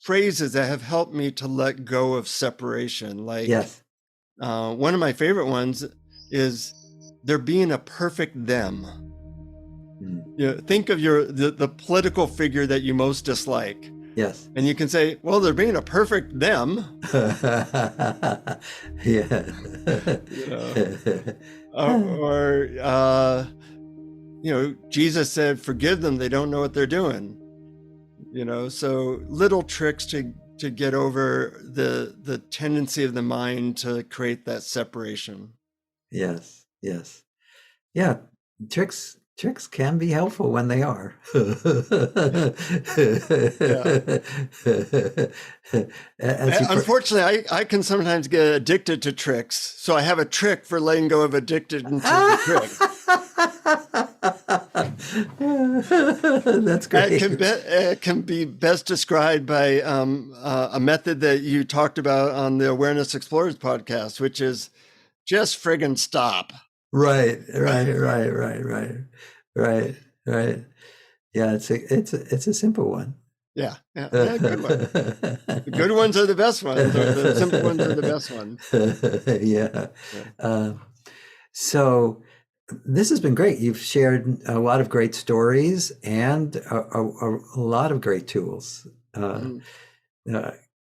[SPEAKER 1] Phrases that have helped me to let go of separation. Like,
[SPEAKER 2] yes.
[SPEAKER 1] One of my favorite ones is, they're being a perfect them. Think of the political figure that you most dislike.
[SPEAKER 2] Yes.
[SPEAKER 1] And you can say, well, they're being a perfect them.
[SPEAKER 2] Yeah.
[SPEAKER 1] Jesus said, forgive them, they don't know what they're doing. So little tricks to get over the tendency of the mind to create that separation.
[SPEAKER 2] Yes. Yes. Yeah. Tricks can be helpful when they are.
[SPEAKER 1] Unfortunately, I can sometimes get addicted to tricks. So I have a trick for letting go of addiction to the trick.
[SPEAKER 2] That's great.
[SPEAKER 1] It can be best described by a method that you talked about on the Awareness Explorers podcast, which is just friggin' stop.
[SPEAKER 2] Right. Yeah, it's a simple one.
[SPEAKER 1] Yeah, good one. The good ones are the best ones, or the simple ones are the best ones.
[SPEAKER 2] Yeah. So this has been great. You've shared a lot of great stories and a lot of great tools. A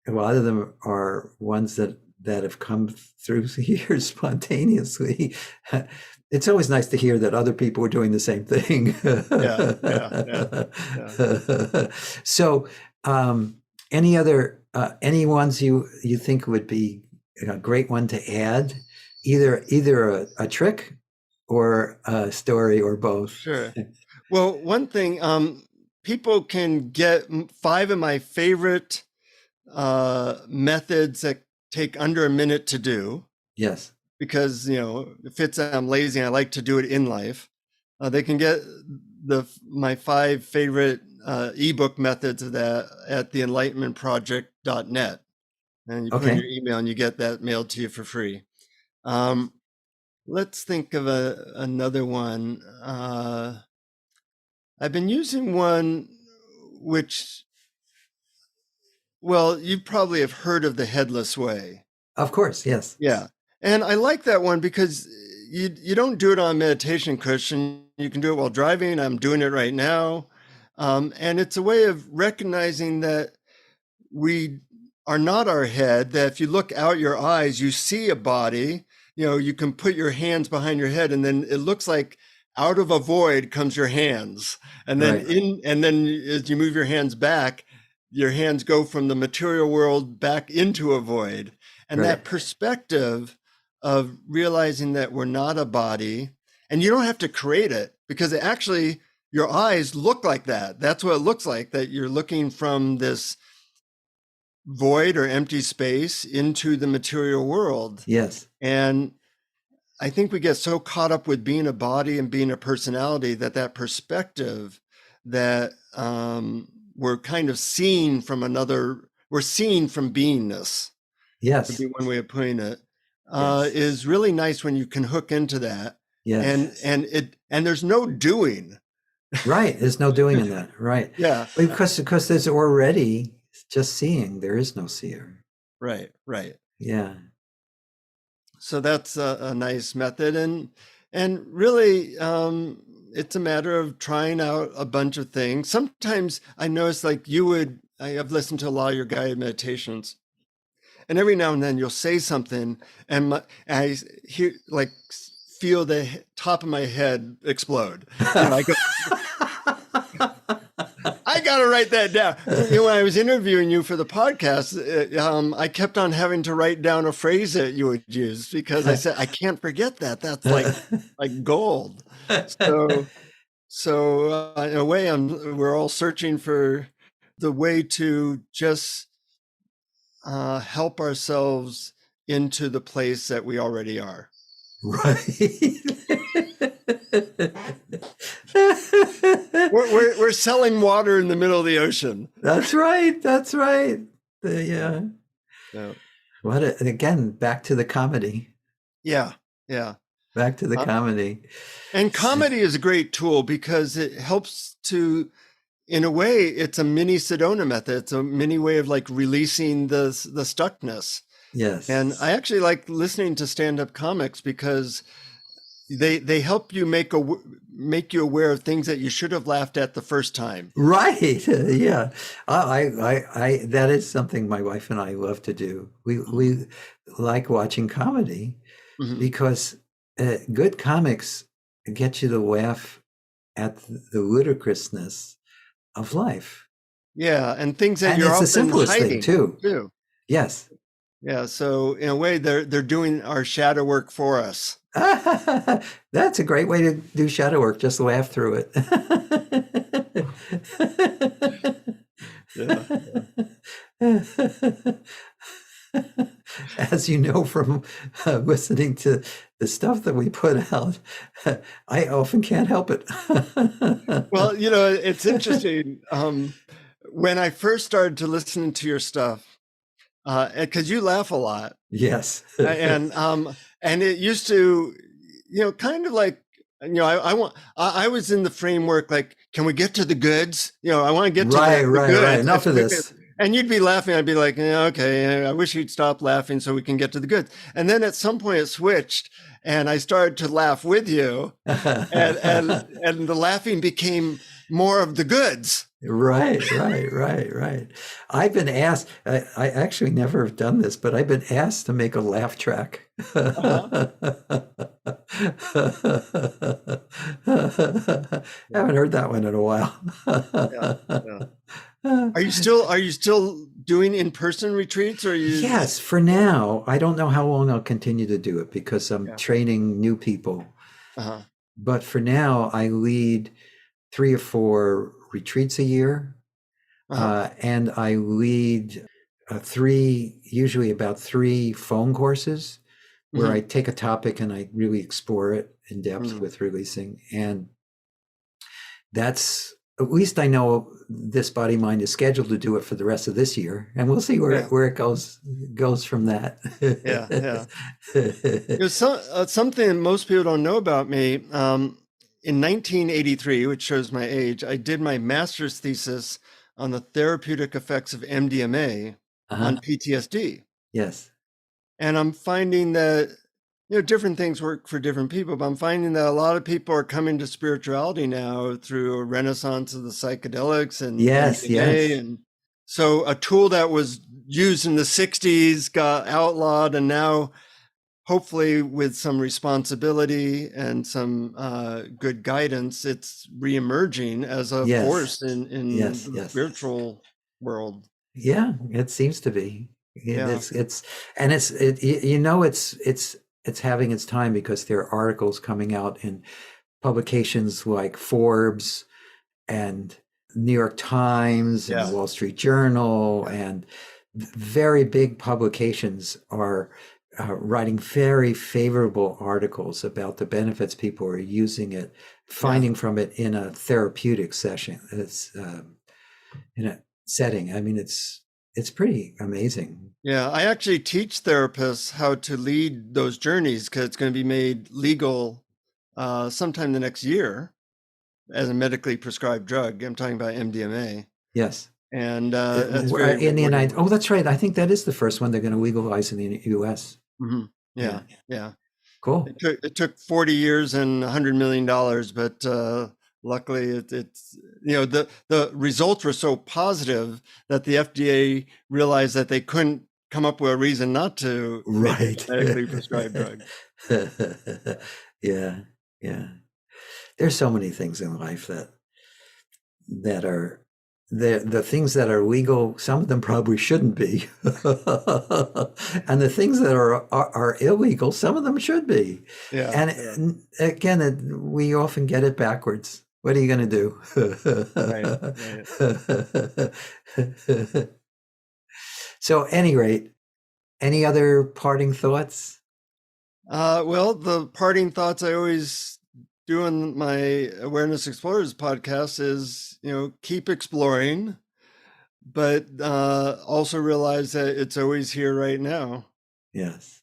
[SPEAKER 2] lot of them are ones that have come through the years spontaneously. It's always nice to hear that other people are doing the same thing. Yeah. So, any ones you think would be a great one to add? Either a trick or a story or both.
[SPEAKER 1] Sure. Well, one thing, people can get 5 of my favorite methods that take under a minute to do.
[SPEAKER 2] Yes.
[SPEAKER 1] Because, if I'm lazy and I like to do it in life, they can get my 5 favorite ebook methods of that at theenlightenmentproject.net. And you put in your email and you get that mailed to you for free. Let's think of another one. I've been using one which, well, you probably have heard of the headless way.
[SPEAKER 2] Of course, yes.
[SPEAKER 1] Yeah. And I like that one because you don't do it on a meditation cushion. You can do it while driving. I'm doing it right now. And it's a way of recognizing that we are not our head, that if you look out your eyes, you see a body. You can put your hands behind your head and then it looks like out of a void comes your hands. And then as you move your hands back, your hands go from the material world back into a void. And that perspective of realizing that we're not a body, and you don't have to create it because your eyes look like that. That's what it looks like, that you're looking from this void or empty space into the material world.
[SPEAKER 2] Yes.
[SPEAKER 1] And I think we get so caught up with being a body and being a personality that perspective that we're kind of seen from we're seen from beingness.
[SPEAKER 2] Yes.
[SPEAKER 1] Would be one way of putting it.
[SPEAKER 2] Yes.
[SPEAKER 1] is really nice when you can hook into that, and
[SPEAKER 2] Yes.
[SPEAKER 1] there's no doing.
[SPEAKER 2] Right. There's no doing in that. Right.
[SPEAKER 1] Yeah,
[SPEAKER 2] Because there's already just seeing. There is no seer.
[SPEAKER 1] right.
[SPEAKER 2] Yeah.
[SPEAKER 1] So that's a nice method, and really, it's a matter of trying out a bunch of things. Sometimes I notice, like I've listened to a lot of your guided meditations, and every now and then you'll say something, and I hear, like, feel the top of my head explode. I go, I gotta write that down. When I was interviewing you for the podcast, I kept on having to write down a phrase that you would use, because I said I can't forget that. That's like gold. So in a way, we're all searching for the way to just help ourselves into the place that we already are.
[SPEAKER 2] Right.
[SPEAKER 1] We're selling water in the middle of the ocean.
[SPEAKER 2] That's right. That's right. Yeah.
[SPEAKER 1] Yeah.
[SPEAKER 2] Again, back to the comedy.
[SPEAKER 1] Yeah.
[SPEAKER 2] Back to the comedy.
[SPEAKER 1] And comedy is a great tool because it helps to, in a way, it's a mini Sedona method. It's a mini way of like releasing the stuckness.
[SPEAKER 2] Yes.
[SPEAKER 1] And I actually like listening to stand-up comics because they help you make you aware of things that you should have laughed at the first time.
[SPEAKER 2] Right. Yeah. I that is something my wife and I love to do. We like watching comedy because good comics get you to laugh at the ludicrousness of life.
[SPEAKER 1] Yeah, and things that
[SPEAKER 2] And
[SPEAKER 1] you're
[SPEAKER 2] it's the
[SPEAKER 1] often
[SPEAKER 2] simplest
[SPEAKER 1] hiding
[SPEAKER 2] thing too. Yes.
[SPEAKER 1] Yeah, so in a way, they're doing our shadow work for us.
[SPEAKER 2] That's a great way to do shadow work. Just laugh through it. As you know from listening to the stuff that we put out, I often can't help it.
[SPEAKER 1] Well, it's interesting. When I first started to listen to your stuff, because you laugh a lot.
[SPEAKER 2] Yes.
[SPEAKER 1] And it used to, kind of like, I was in the framework, like, can we get to the goods? I want to get to the goods.
[SPEAKER 2] Right. Enough of this.
[SPEAKER 1] And you'd be laughing. I'd be like, yeah, okay, I wish you'd stop laughing so we can get to the goods. And then at some point it switched and I started to laugh with you and the laughing became more of the goods.
[SPEAKER 2] Right. I've been asked, I actually never have done this, but I've been asked to make a laugh track. I haven't heard that one in a while.
[SPEAKER 1] Yeah. Are you still doing in-person retreats, or are you?
[SPEAKER 2] Yes, for now. I don't know how long I'll continue to do it because I'm training new people. But for now, I lead 3 or 4 retreats a year. And I lead usually about 3 phone courses where I take a topic and I really explore it in depth with releasing. And that's, at least I know this Body Mind is scheduled to do it for the rest of this year, and we'll see where it goes from that.
[SPEAKER 1] There's something most people don't know about me. In 1983, which shows my age, I did my master's thesis on the therapeutic effects of MDMA on PTSD.
[SPEAKER 2] Yes.
[SPEAKER 1] And I'm finding that different things work for different people, but I'm finding that a lot of people are coming to spirituality now through a renaissance of the psychedelics and MDMA. And so a tool that was used in the 60s got outlawed, and now hopefully with some responsibility and some good guidance, it's reemerging as a force in the spiritual world.
[SPEAKER 2] Yeah, it seems to be. It's having its time because there are articles coming out in publications like Forbes and New York Times and the Wall Street Journal, and very big publications are writing very favorable articles about the benefits people are using it, finding from it in a therapeutic session. It's in a setting. I mean, it's it's pretty amazing.
[SPEAKER 1] Yeah, I actually teach therapists how to lead those journeys because it's going to be made legal sometime the next year as a medically prescribed drug. I'm talking about MDMA,
[SPEAKER 2] Yes.
[SPEAKER 1] and that's very
[SPEAKER 2] In the
[SPEAKER 1] rewarding
[SPEAKER 2] United,
[SPEAKER 1] work.
[SPEAKER 2] oh, that's right. I think that is the first one they're going to legalize in the U.S.
[SPEAKER 1] Hmm.
[SPEAKER 2] Yeah.
[SPEAKER 1] Yeah, yeah.
[SPEAKER 2] Cool.
[SPEAKER 1] It took 40 years and $100 million, but luckily it's the results were so positive that the FDA realized that they couldn't come up with a reason not to make it
[SPEAKER 2] Right.
[SPEAKER 1] a medically prescribed drug.
[SPEAKER 2] Yeah. Yeah. There's so many things in life that are the things that are legal, some of them probably shouldn't be. And the things that are illegal, some of them should be.
[SPEAKER 1] Yeah,
[SPEAKER 2] And again, we often get it backwards. What are you going to
[SPEAKER 1] right, right.
[SPEAKER 2] do? So, any rate, any other parting thoughts?
[SPEAKER 1] Well, the parting thoughts I always do on my Awareness Explorers podcast is, keep exploring, but also realize that it's always here right now.
[SPEAKER 2] Yes,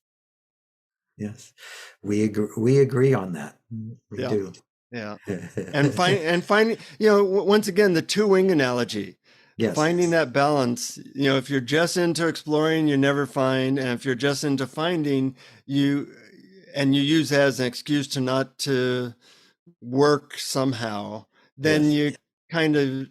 [SPEAKER 2] yes, we agree on that. We
[SPEAKER 1] Yeah,
[SPEAKER 2] do.
[SPEAKER 1] yeah. And finding, once again, the two-wing analogy,
[SPEAKER 2] Yes,
[SPEAKER 1] finding that balance. If you're just into exploring, you never find, and if you're just into finding, you use that as an excuse to not to work somehow, then
[SPEAKER 2] yes,
[SPEAKER 1] you kind of,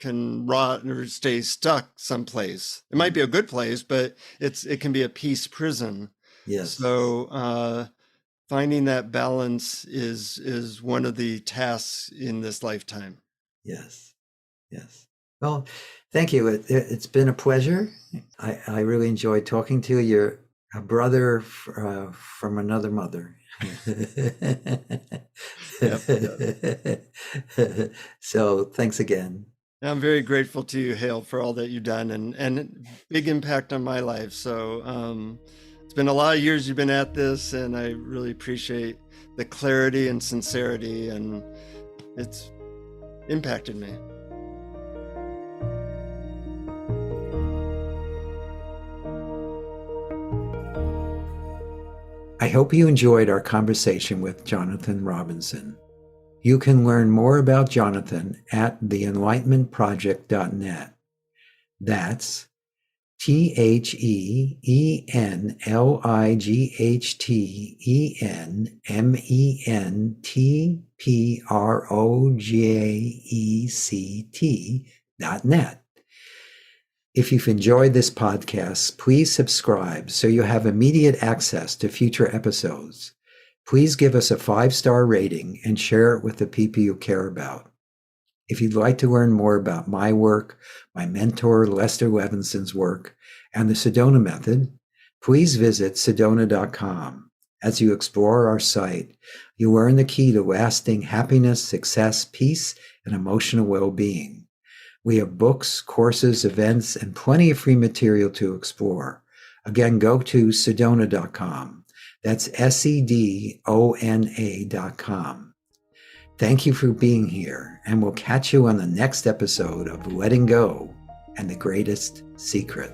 [SPEAKER 1] can rot or stay stuck someplace. It might be a good place, but it can be a peace prison.
[SPEAKER 2] yes,
[SPEAKER 1] So finding that balance is one of the tasks in this lifetime.
[SPEAKER 2] yes, yes. Well, thank you. It's been a pleasure. I really enjoyed talking to you. You're a brother from another mother.
[SPEAKER 1] Yep, yep.
[SPEAKER 2] So thanks again.
[SPEAKER 1] I'm very grateful to you, Hale, for all that you've done and big impact on my life. So it's been a lot of years you've been at this, and I really appreciate the clarity and sincerity, and it's impacted me.
[SPEAKER 2] I hope you enjoyed our conversation with Jonathan Robinson. You can learn more about Jonathan at theenlightenmentproject.net. That's THEENLIGHTENmentproject.net. If you've enjoyed this podcast, please subscribe so you have immediate access to future episodes. Please give us a 5-star rating and share it with the people you care about. If you'd like to learn more about my work, my mentor Lester Levinson's work, and the Sedona Method, please visit sedona.com. As you explore our site, you learn the key to lasting happiness, success, peace, and emotional well-being. We have books, courses, events, and plenty of free material to explore. Again, go to sedona.com. That's sedona.com. Thank you for being here, and we'll catch you on the next episode of Letting Go and the Greatest Secret.